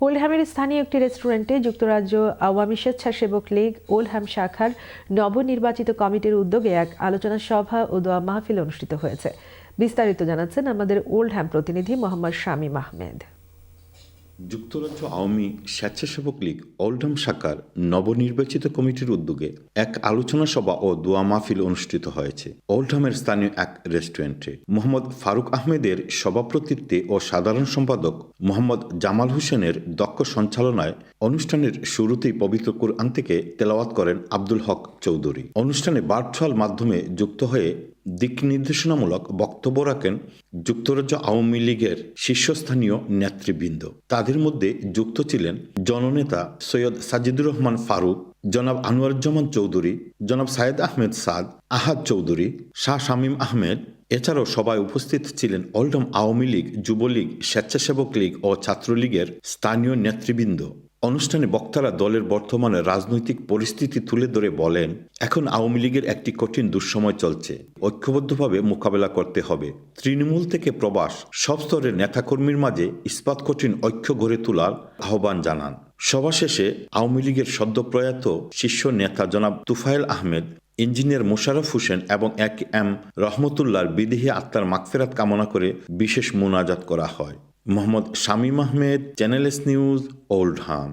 ওল্ডহ্যামের স্থানীয় একটি রেস্টুরেন্টে যুক্তরাজ্য আওয়ামী স্বেচ্ছাসেবক লীগ ওল্ডহ্যাম শাখার নবনির্বাচিত কমিটির উদ্যোগে এক আলোচনা সভা ও দোয়া মাহফিল অনুষ্ঠিত হয়েছে। বিস্তারিত জানাচ্ছেন আমাদের ওল্ডহ্যাম প্রতিনিধি মোহাম্মদ শামীম আহমেদ। যুক্তরাজ্য আওয়ামী স্বেচ্ছাসেবক লীগ ওল্ডহ্যাম শাখার নবনির্বাচিত কমিটির উদ্যোগে এক আলোচনা সভা ও দোয়া মাহফিল অনুষ্ঠিত হয়েছে ওল্ডহ্যামের স্থানীয় এক রেস্টুরেন্টে। মোহাম্মদ ফারুক আহমেদের সভাপতিত্বে ও সাধারণ সম্পাদক মোহাম্মদ জামাল হোসেনের দক্ষ সঞ্চালনায় অনুষ্ঠানের শুরুতেই পবিত্র কুরআন থেকে তেলাওয়াত করেন আব্দুল হক চৌধুরী। অনুষ্ঠানে ভার্চুয়াল মাধ্যমে যুক্ত হয়ে দিক নির্দেশনামূলক বক্তব্য রাখেন যুক্তরাজ্য আওয়ামী লীগের শীর্ষস্থানীয় নেতৃবৃন্দ। তাদের মধ্যে যুক্ত ছিলেন জননেতা সৈয়দ সাজিদুর রহমান ফারুক, জনাব আনোয়ারুজ্জামান চৌধুরী, জনাব সায়েদ আহমেদ সাদ, আহাদ চৌধুরী, শাহ শামীম আহমেদ। এছাড়াও সবাই উপস্থিত ছিলেন ওল্ডহ্যাম আওয়ামী লীগ, যুবলীগ, স্বেচ্ছাসেবক লীগ ও ছাত্রলীগের স্থানীয় নেতৃবৃন্দ। অনুষ্ঠানে বক্তারা দলের বর্তমানে রাজনৈতিক পরিস্থিতি তুলে ধরে বলেন, এখন আওয়ামী লীগের একটি কঠিন দুঃসময় চলছে, ঐক্যবদ্ধভাবে মোকাবেলা করতে হবে। তৃণমূল থেকে প্রবাস সব স্তরের নেতাকর্মীর মাঝে ইস্পাত কঠিন ঐক্য গড়ে তোলার আহ্বান জানান। সভা শেষে আওয়ামী লীগের সদ্যপ্রয়াত শীর্ষ নেতা জনাব তুফাইল আহমেদ, ইঞ্জিনিয়ার মোশাররফ হোসেন এবং এম রহমতুল্লাহর বিদেহী আত্মার মাগফিরাত কামনা করে বিশেষ মোনাজাত করা হয়। Mohammad Shamim Ahmed, channel S news, Oldham.